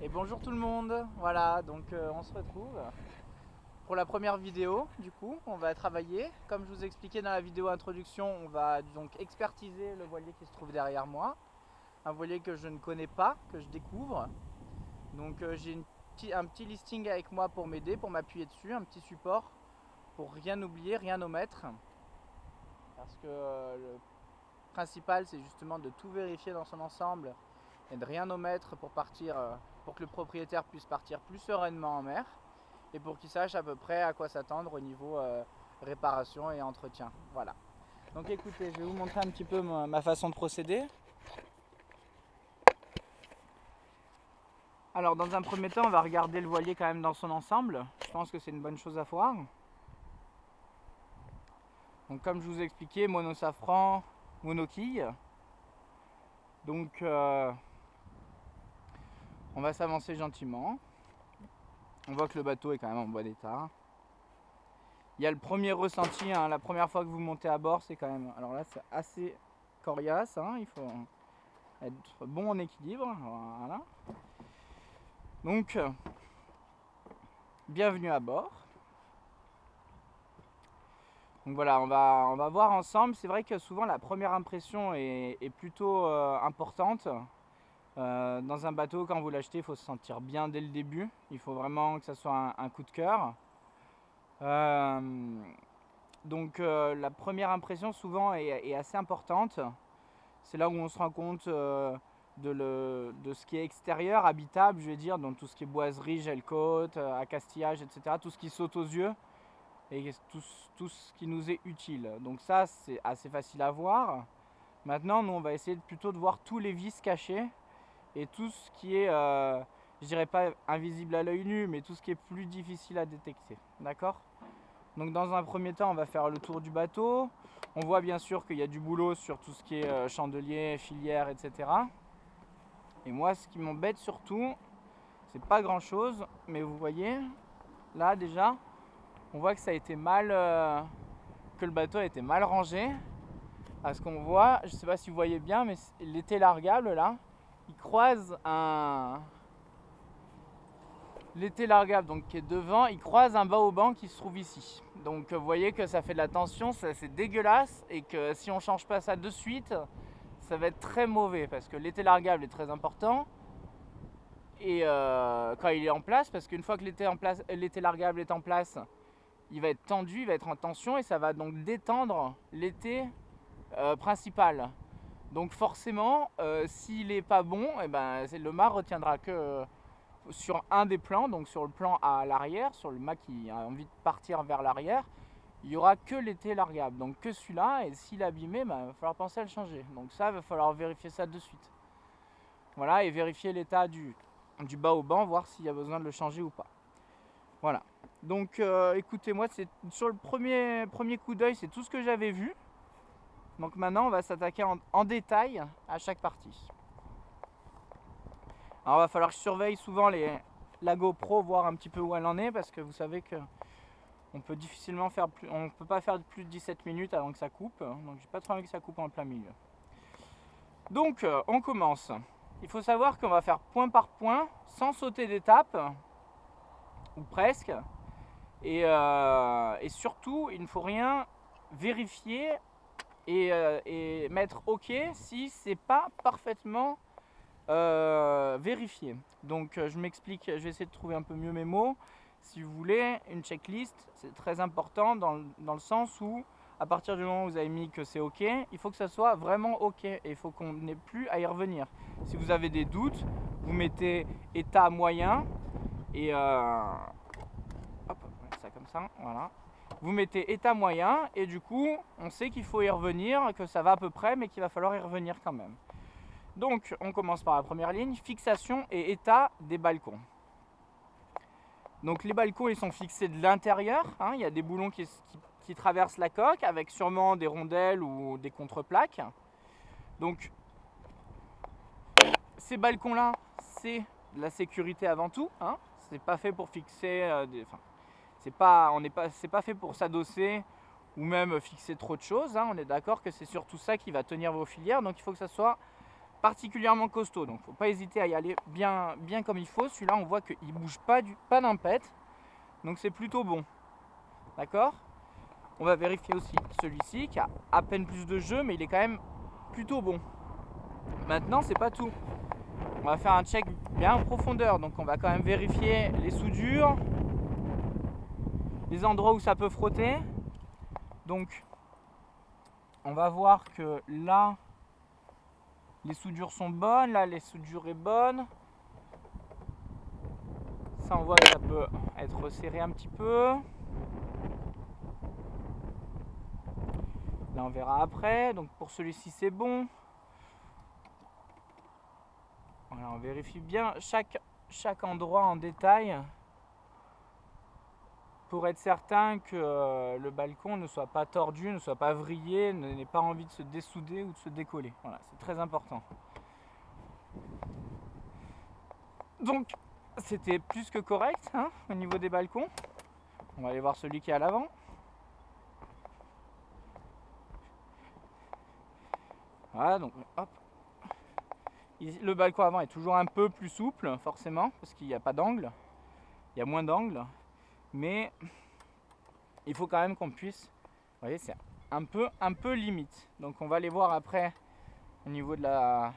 Et bonjour tout le monde, voilà, donc on se retrouve pour la première vidéo. Du coup, on va travailler. Comme je vous ai expliqué dans la vidéo introduction, on va donc expertiser le voilier qui se trouve derrière moi. Un voilier que je ne connais pas, que je découvre. Donc j'ai un petit listing avec moi pour m'aider, pour m'appuyer dessus, un petit support pour rien oublier, rien omettre. Parce que le principal, c'est justement de tout vérifier dans son ensemble et de rien omettre pour partir, pour que le propriétaire puisse partir plus sereinement en mer et pour qu'il sache à peu près à quoi s'attendre au niveau réparation et entretien. Voilà. Donc écoutez, je vais vous montrer un petit peu ma façon de procéder. Alors dans un premier temps, on va regarder le voilier quand même dans son ensemble. Je pense que c'est une bonne chose à voir. Donc comme je vous ai expliqué, monosafran, monoquille. Donc on va s'avancer gentiment. On voit que le bateau est quand même en bon état. Il y a le premier ressenti, hein, la première fois que vous montez à bord, c'est quand même... Alors là, c'est assez coriace, hein, il faut être bon en équilibre. Voilà. Donc, bienvenue à bord. Donc voilà, on va voir ensemble. C'est vrai que souvent la première impression est plutôt importante. Dans un bateau, quand vous l'achetez, il faut se sentir bien dès le début. Il faut vraiment que ça soit un coup de cœur. Donc la première impression souvent est assez importante. C'est là où on se rend compte de ce qui est extérieur, habitable, je vais dire, donc tout ce qui est boiserie, gel-coat, accastillage, etc. Tout ce qui saute aux yeux et tout ce qui nous est utile. Donc ça, c'est assez facile à voir. Maintenant, nous, on va essayer plutôt de voir tous les vices cachés et tout ce qui est, je dirais pas invisible à l'œil nu, mais tout ce qui est plus difficile à détecter. D'accord ? Donc dans un premier temps, on va faire le tour du bateau. On voit bien sûr qu'il y a du boulot sur tout ce qui est chandelier, filière, etc. Et moi, ce qui m'embête surtout, c'est pas grand chose, mais vous voyez, là déjà, on voit que ça a été mal, que le bateau a été mal rangé. Parce qu'on voit, je sais pas si vous voyez bien, mais l'été largable là, il croise l'été largable donc qui est devant, il croise un baoban qui se trouve ici. Donc vous voyez que ça fait de la tension, c'est dégueulasse et que si on ne change pas ça de suite, ça va être très mauvais parce que l'été largable est très important. Et quand il est en place, parce qu'une fois que l'été largable est en place, il va être tendu, il va être en tension et ça va donc détendre l'été principal. Donc forcément, s'il n'est pas bon, et ben, le mât retiendra que sur un des plans, donc sur le plan à l'arrière, sur le mât qui a envie de partir vers l'arrière, il n'y aura que l'été largable, donc que celui-là, et s'il est abîmé, il va falloir penser à le changer. Donc ça, il va falloir vérifier ça de suite. Voilà, et vérifier l'état du baoban, voir s'il y a besoin de le changer ou pas. Voilà. Donc écoutez-moi, c'est sur le premier coup d'œil, c'est tout ce que j'avais vu. Donc maintenant, on va s'attaquer en détail à chaque partie. Alors il va falloir que je surveille souvent la GoPro, voir un petit peu où elle en est, parce que vous savez que on peut difficilement faire on peut pas faire plus de 17 minutes avant que ça coupe, donc j'ai pas trop envie que ça coupe en plein milieu. Donc on commence. Il faut savoir qu'on va faire point par point, sans sauter d'étape, ou presque, et surtout il ne faut rien vérifier et mettre OK si c'est pas parfaitement vérifié. Donc je m'explique, je vais essayer de trouver un peu mieux mes mots. Si vous voulez, une checklist, c'est très important dans le sens où à partir du moment où vous avez mis que c'est OK, il faut que ça soit vraiment OK et il faut qu'on n'ait plus à y revenir. Si vous avez des doutes, vous mettez état moyen et hop, ça comme ça, voilà. Vous mettez état moyen et du coup, on sait qu'il faut y revenir, que ça va à peu près, mais qu'il va falloir y revenir quand même. Donc, on commence par la première ligne, fixation et état des balcons. Donc, les balcons, ils sont fixés de l'intérieur. Hein, il y a des boulons qui traversent la coque avec sûrement des rondelles ou des contreplaques. Donc, ces balcons-là, c'est de la sécurité avant tout. Hein, c'est pas fait pour fixer c'est pas fait pour s'adosser ou même fixer trop de choses. Hein, on est d'accord que c'est surtout ça qui va tenir vos filières. Donc, il faut que ça soit particulièrement costaud, donc faut pas hésiter à y aller bien comme il faut. Celui-là, on voit qu'il bouge pas d'impète, donc c'est plutôt bon. D'accord? On va vérifier aussi celui-ci qui a à peine plus de jeu, mais il est quand même plutôt bon. Maintenant, c'est pas tout. On va faire un check bien en profondeur, donc on va quand même vérifier les soudures, les endroits où ça peut frotter. Donc on va voir que là les soudures sont bonnes, là les soudures est bonne. Ça, on voit que ça peut être resserré un petit peu. Là on verra après. Donc pour celui-ci c'est bon. Voilà, on vérifie bien chaque endroit en détail pour être certain que le balcon ne soit pas tordu, ne soit pas vrillé, n'ait pas envie de se dessouder ou de se décoller. Voilà, c'est très important. Donc c'était plus que correct hein, au niveau des balcons. On va aller voir celui qui est à l'avant. Voilà, donc hop. Le balcon avant est toujours un peu plus souple, forcément, parce qu'il n'y a pas d'angle. Il y a moins d'angle. Mais il faut quand même qu'on puisse. Vous voyez, c'est un peu limite. Donc on va aller voir après au niveau de la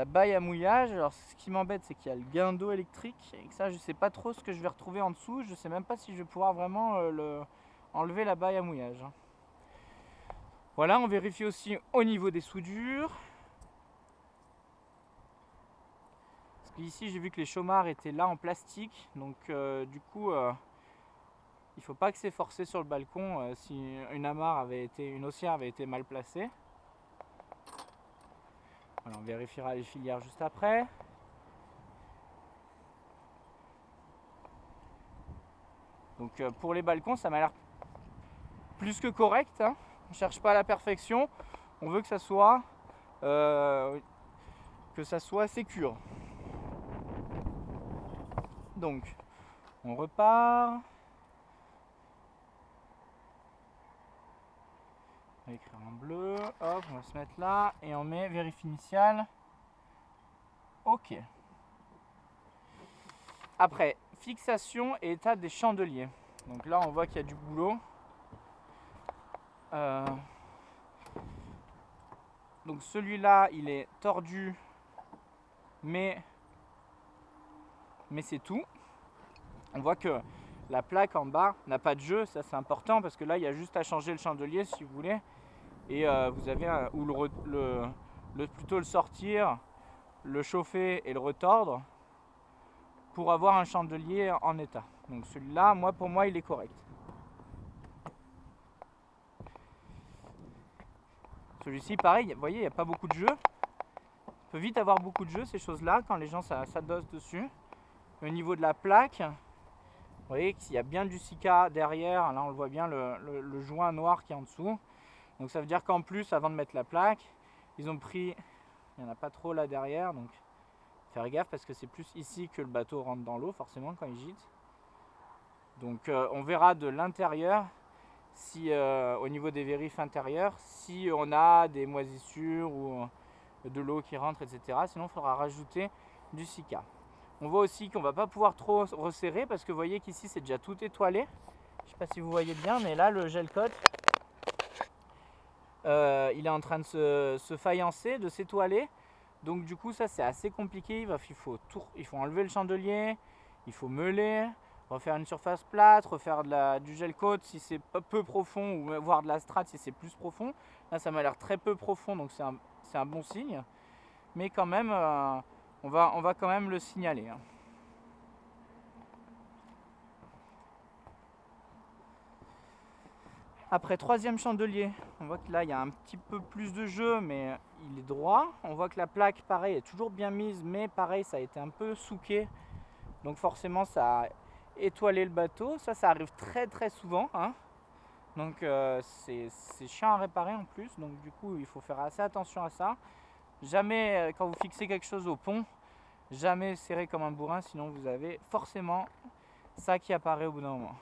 baille à mouillage. Alors ce qui m'embête, c'est qu'il y a le gain d'eau électrique. Et que ça, je ne sais pas trop ce que je vais retrouver en dessous. Je ne sais même pas si je vais pouvoir vraiment enlever la baille à mouillage. Voilà, on vérifie aussi au niveau des soudures. Parce qu'ici, j'ai vu que les chaumards étaient là en plastique. Donc du coup, il ne faut pas que c'est forcé sur le balcon si une haussière avait été mal placée. Voilà, on vérifiera les filières juste après. Donc pour les balcons, ça m'a l'air plus que correct. Hein. On ne cherche pas la perfection. On veut que ça soit sécure. Donc on repart. On va écrire en bleu. Hop, on va se mettre là et on met vérifie initiale. Ok. Après, fixation et état des chandeliers. Donc là, on voit qu'il y a du boulot. Donc celui-là, il est tordu, mais c'est tout. On voit que la plaque en bas n'a pas de jeu, ça c'est important parce que là, il y a juste à changer le chandelier si vous voulez. Et vous avez plutôt le sortir, le chauffer et le retordre pour avoir un chandelier en état. Donc celui-là, pour moi, il est correct. Celui-ci, pareil, vous voyez, il n'y a pas beaucoup de jeu. Il peut vite avoir beaucoup de jeu, ces choses-là, quand les gens s'adossent dessus. Au niveau de la plaque, vous voyez qu'il y a bien du silica derrière. Là, on le voit bien, le joint noir qui est en dessous. Donc ça veut dire qu'en plus, avant de mettre la plaque, ils ont pris... Il n'y en a pas trop là derrière, donc faire gaffe parce que c'est plus ici que le bateau rentre dans l'eau, forcément, quand il gîte. Donc on verra de l'intérieur, si au niveau des vérifs intérieurs, si on a des moisissures ou de l'eau qui rentre, etc. Sinon, il faudra rajouter du silica. On voit aussi qu'on ne va pas pouvoir trop resserrer parce que vous voyez qu'ici, c'est déjà tout étoilé. Je ne sais pas si vous voyez bien, mais là, le gel coat, il est en train de se faïencer, de s'étoiler. Donc du coup, ça, c'est assez compliqué. Il faut enlever le chandelier, il faut meuler, refaire une surface plate, refaire du gel coat si c'est peu profond, ou voire de la strate si c'est plus profond. Là, ça m'a l'air très peu profond, donc c'est un bon signe. Mais quand même, on va quand même le signaler. Hein. Après, troisième chandelier, on voit que là, il y a un petit peu plus de jeu, mais il est droit. On voit que la plaque, pareil, est toujours bien mise, mais pareil, ça a été un peu souqué. Donc forcément, ça a étoilé le bateau. Ça arrive très très souvent. Hein. Donc c'est chiant à réparer en plus. Donc du coup, il faut faire assez attention à ça. Jamais, quand vous fixez quelque chose au pont, jamais serrer comme un bourrin, sinon vous avez forcément ça qui apparaît au bout d'un moment.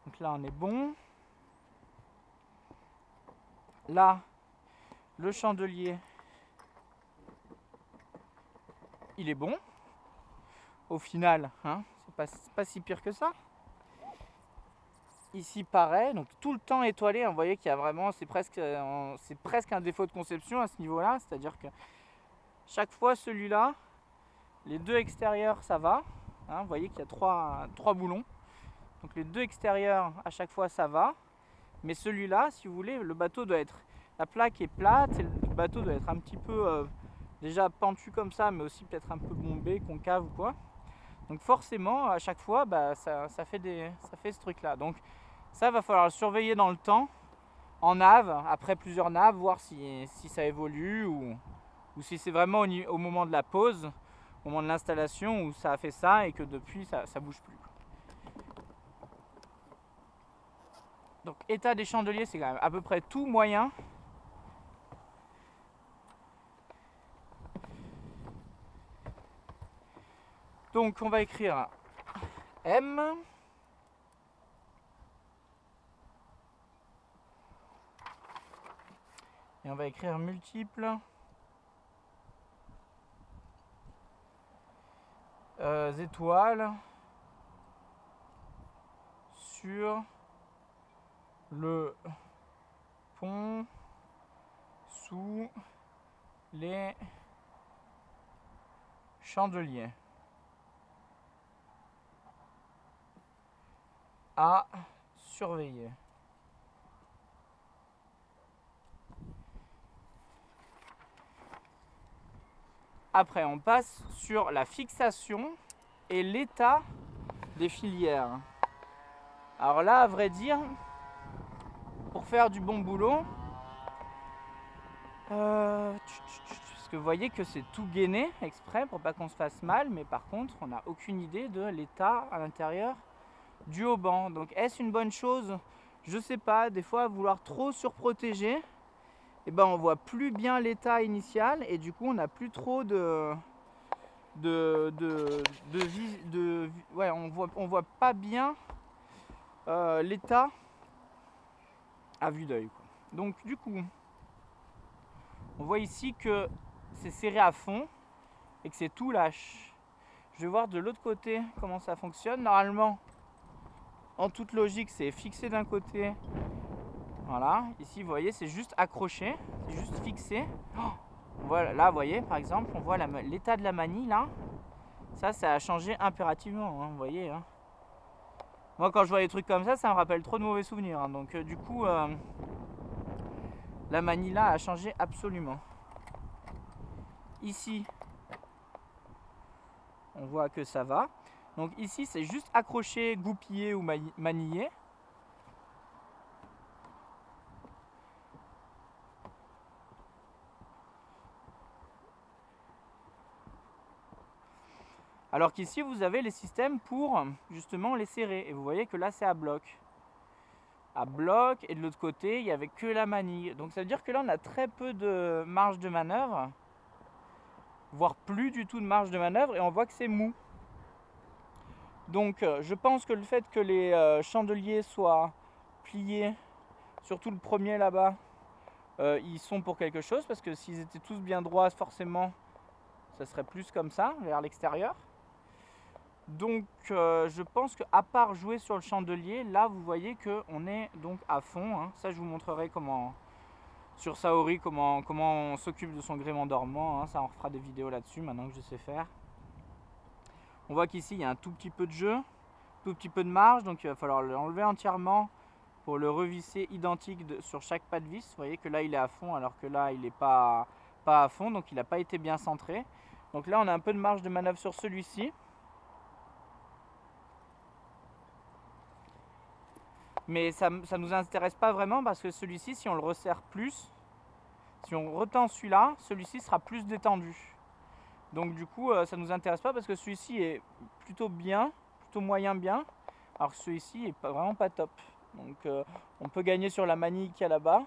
Donc là, on est bon. Là, le chandelier il est bon. Au final, hein, c'est pas si pire que ça. Ici pareil, donc tout le temps étoilé, hein, vous voyez qu'il y a vraiment, c'est presque un défaut de conception à ce niveau-là, c'est-à-dire que chaque fois celui-là, les deux extérieurs ça va, hein, vous voyez qu'il y a trois boulons, donc les deux extérieurs à chaque fois ça va, mais celui-là, si vous voulez, le bateau doit être, la plaque est plate, et le bateau doit être un petit peu déjà pentu comme ça, mais aussi peut-être un peu bombé, concave ou quoi. Donc forcément, à chaque fois, bah, ça fait ce truc-là. Donc ça, va falloir le surveiller dans le temps, en nave, après plusieurs naves, voir si ça évolue ou si c'est vraiment au moment de la pause, au moment de l'installation où ça a fait ça et que depuis ça bouge plus. Donc état des chandeliers, c'est quand même à peu près tout moyen. Donc on va écrire M. Et on va écrire multiples étoiles sur le pont sous les chandeliers. À surveiller. Après, on passe sur la fixation et l'état des filières. Alors là, à vrai dire, pour faire du bon boulot, parce que vous voyez que c'est tout gainé exprès pour pas qu'on se fasse mal, mais par contre, on n'a aucune idée de l'état à l'intérieur du haubans. Donc est-ce une bonne chose? Je sais pas, des fois vouloir trop surprotéger, et ben on voit plus bien l'état initial et du coup on n'a plus trop ouais, on voit pas bien l'état à vue d'œil. Donc du coup, on voit ici que c'est serré à fond et que c'est tout lâche. Je vais voir de l'autre côté comment ça fonctionne. Normalement, en toute logique, c'est fixé d'un côté. Voilà, ici vous voyez, c'est juste accroché, c'est juste fixé. Oh, voilà, là vous voyez par exemple, on voit l'état de la manille là. Ça a changé impérativement, hein, vous voyez. Hein. Moi quand je vois des trucs comme ça me rappelle trop de mauvais souvenirs. Hein, donc du coup, la manille là a changé absolument. Ici, on voit que ça va. Donc ici c'est juste accroché, goupillé ou manillé. Alors qu'ici vous avez les systèmes pour justement les serrer. Et vous voyez que là c'est à bloc. À bloc, et de l'autre côté il n'y avait que la manille. Donc ça veut dire que là on a très peu de marge de manœuvre, voire plus du tout de marge de manœuvre, et on voit que c'est mou. Donc je pense que le fait que les chandeliers soient pliés, surtout le premier là-bas, ils sont pour quelque chose, parce que s'ils étaient tous bien droits, forcément ça serait plus comme ça, vers l'extérieur. Donc je pense qu'à part jouer sur le chandelier, là vous voyez qu'on est donc à fond. Hein. Ça je vous montrerai comment, sur Saori, comment on s'occupe de son gréement dormant. Hein. Ça on refera des vidéos là-dessus maintenant que je sais faire. On voit qu'ici il y a un tout petit peu de jeu, tout petit peu de marge, donc il va falloir l'enlever entièrement pour le revisser identique sur chaque pas de vis. Vous voyez que là il est à fond alors que là il n'est pas à fond, donc il n'a pas été bien centré. Donc là on a un peu de marge de manœuvre sur celui-ci. Mais ça ne nous intéresse pas vraiment parce que celui-ci, si on le resserre plus, si on retend celui-là, celui-ci sera plus détendu. Donc du coup, ça ne nous intéresse pas parce que celui-ci est plutôt bien, plutôt moyen bien, alors que celui-ci est vraiment pas top. Donc on peut gagner sur la manille qu'il y a là-bas,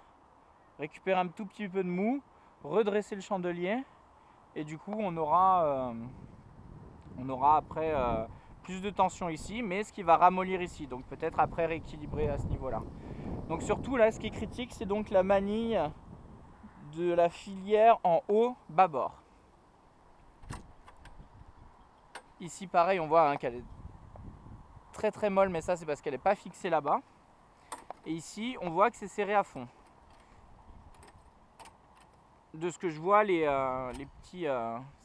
récupérer un tout petit peu de mou, redresser le chandelier, et du coup on aura après plus de tension ici, mais ce qui va ramollir ici, donc peut-être après rééquilibrer à ce niveau-là. Donc surtout là, ce qui est critique, c'est donc la manille de la filière en haut bâbord. Ici pareil, on voit hein, qu'elle est très très molle, mais ça c'est parce qu'elle n'est pas fixée là-bas. Et ici on voit que c'est serré à fond. De ce que je vois, ces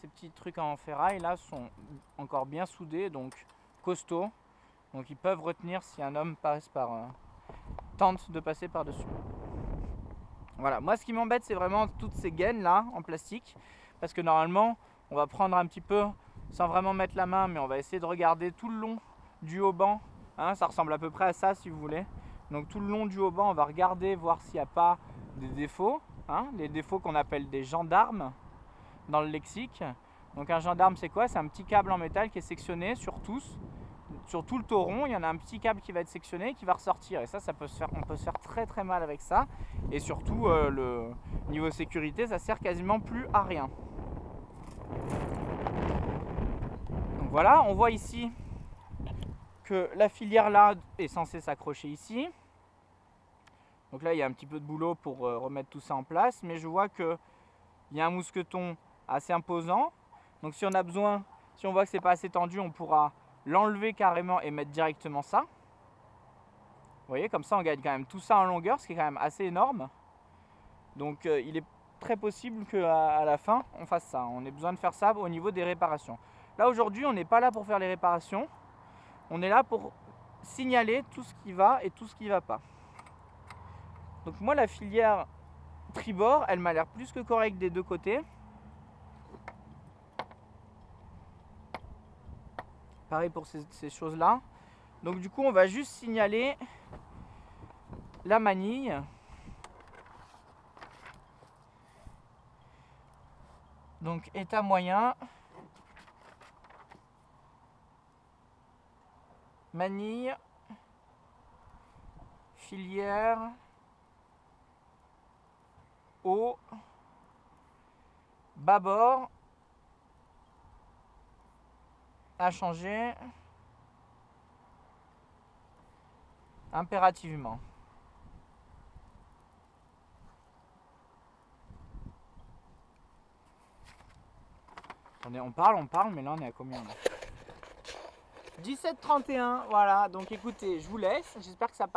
petits trucs en ferraille là sont encore bien soudés, donc costauds. Donc ils peuvent retenir si un homme tente de passer par-dessus. Voilà, moi ce qui m'embête c'est vraiment toutes ces gaines là en plastique. Parce que normalement on va prendre un petit peu, sans vraiment mettre la main, mais on va essayer de regarder tout le long du haut-banc. Hein, ça ressemble à peu près à ça si vous voulez. Donc tout le long du haut-banc on va regarder, voir s'il n'y a pas des défauts. Hein, les défauts qu'on appelle des gendarmes dans le lexique. Donc un gendarme c'est quoi? C'est un petit câble en métal qui est sectionné sur tout le tauron. Il y en a un petit câble qui va être sectionné et qui va ressortir. Et ça peut se faire, on peut se faire très très mal avec ça. Et surtout le niveau sécurité, ça sert quasiment plus à rien. Donc voilà, on voit ici que la filière là est censée s'accrocher ici. Donc là, il y a un petit peu de boulot pour remettre tout ça en place, mais je vois qu'il y a un mousqueton assez imposant. Donc si on a besoin, si on voit que c'est pas assez tendu, on pourra l'enlever carrément et mettre directement ça. Vous voyez, comme ça on gagne quand même tout ça en longueur, ce qui est quand même assez énorme. Donc il est très possible qu'à la fin, on fasse ça. On ait besoin de faire ça au niveau des réparations. Là aujourd'hui, on n'est pas là pour faire les réparations. On est là pour signaler tout ce qui va et tout ce qui ne va pas. Donc moi la filière tribord, elle m'a l'air plus que correcte des deux côtés. Pareil pour ces choses là. Donc du coup on va juste signaler la manille. Donc état moyen. Manille. Filière. Haut, bâbord, à changer impérativement. Attendez, on parle, mais là on est à combien là? 17h31, voilà, donc écoutez, je vous laisse, j'espère que ça passe.